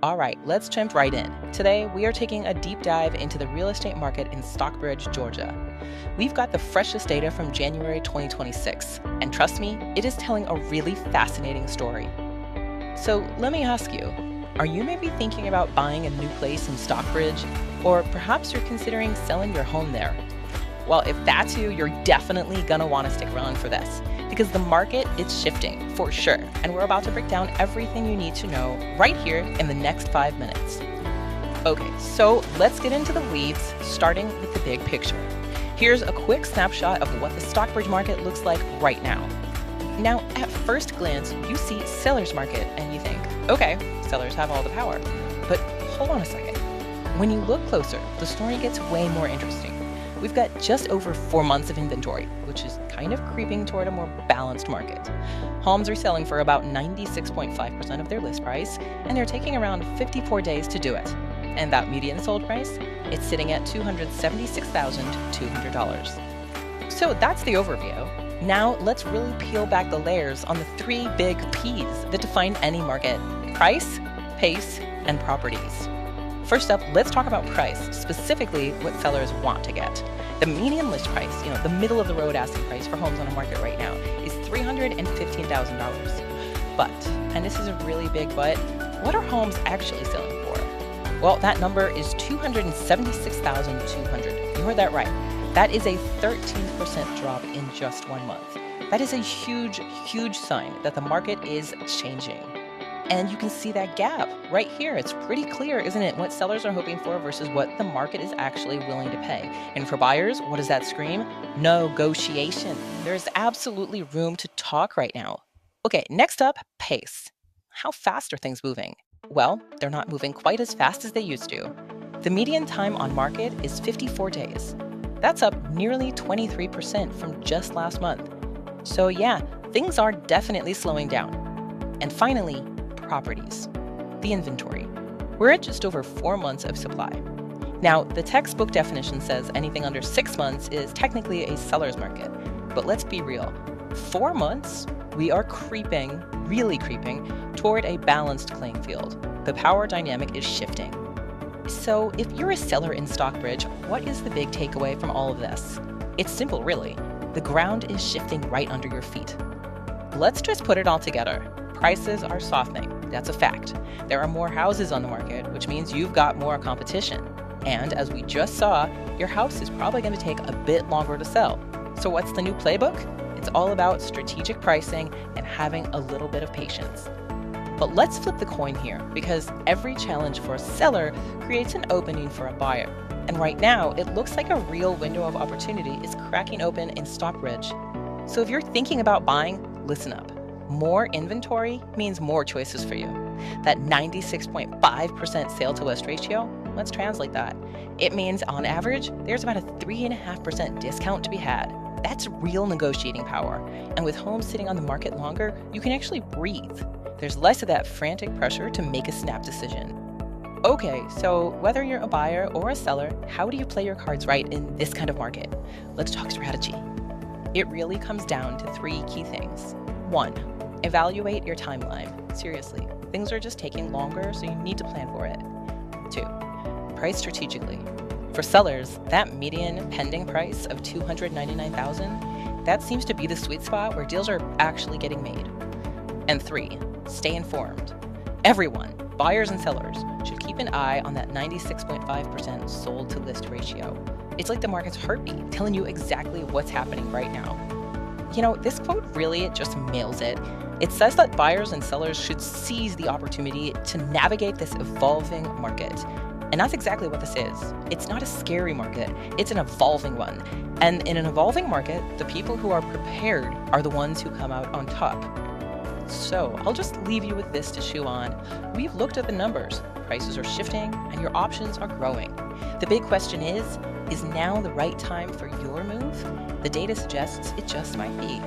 All right, let's jump right in. Today, we are taking a deep dive into the real estate market in Stockbridge, Georgia. We've got the freshest data from January 2026, and trust me, it is telling a really fascinating story. So let me ask you, are you maybe thinking about buying a new place in Stockbridge? Or perhaps you're considering selling your home there? Well, if that's you, you're definitely gonna want to stick around for this, because the market is shifting for sure, and we're about to break down everything you need to know right here in the next 5 minutes. Okay, so let's get into the weeds, starting with the big picture. Here's a quick snapshot of what the Stockbridge market looks like right now. Now, at first glance, you see seller's market and you think, okay, sellers have all the power. But hold on a second. When you look closer, the story gets way more interesting. We've got just over 4 months of inventory, which is kind of creeping toward a more balanced market. Homes are selling for about 96.5% of their list price, and they're taking around 54 days to do it. And that median sold price, it's sitting at $276,200. So that's the overview. Now let's really peel back the layers on the 3 big P's that define any market: price, pace, and properties. First up, let's talk about price, specifically what sellers want to get. The median list price, the middle of the road asking price for homes on the market right now, is $315,000. But, and this is a really big but, what are homes actually selling for? Well, that number is $276,200. You heard that right. That is a 13% drop in just 1 month. That is a huge, huge sign that the market is changing. And you can see that gap right here. It's pretty clear, isn't it, what sellers are hoping for versus what the market is actually willing to pay. And for buyers, what does that scream? Negotiation. There's absolutely room to talk right now. Okay, next up, pace. How fast are things moving? Well, they're not moving quite as fast as they used to. The median time on market is 54 days. That's up nearly 23% from just last month. So yeah, things are definitely slowing down. And finally, properties, the inventory. We're at just over 4 months of supply. Now, the textbook definition says anything under 6 months is technically a seller's market. But let's be real, 4 months, we are creeping, really creeping, toward a balanced playing field. The power dynamic is shifting. So if you're a seller in Stockbridge, what is the big takeaway from all of this? It's simple, really. The ground is shifting right under your feet. Let's just put it all together. Prices are softening. That's a fact. There are more houses on the market, which means you've got more competition. And as we just saw, your house is probably going to take a bit longer to sell. So what's the new playbook? It's all about strategic pricing and having a little bit of patience. But let's flip the coin here, because every challenge for a seller creates an opening for a buyer. And right now, it looks like a real window of opportunity is cracking open in Stockbridge. So if you're thinking about buying, listen up. More inventory means more choices for you. That 96.5% sale to list ratio, let's translate that. It means on average, there's about a 3.5% discount to be had. That's real negotiating power. And with homes sitting on the market longer, you can actually breathe. There's less of that frantic pressure to make a snap decision. Okay, so whether you're a buyer or a seller, how do you play your cards right in this kind of market? Let's talk strategy. It really comes down to 3 key things. 1, evaluate your timeline. Seriously, things are just taking longer, so you need to plan for it. 2, price strategically. For sellers, that median pending price of $299,000, that seems to be the sweet spot where deals are actually getting made. And 3, stay informed. Everyone, buyers and sellers, should keep an eye on that 96.5% sold to list ratio. It's like the market's heartbeat, telling you exactly what's happening right now. This quote really just nails it. It says that buyers and sellers should seize the opportunity to navigate this evolving market. And that's exactly what this is. It's not a scary market, it's an evolving one. And in an evolving market, the people who are prepared are the ones who come out on top. So I'll just leave you with this to chew on. We've looked at the numbers. Prices are shifting and your options are growing. The big question is now the right time for your move? The data suggests it just might be.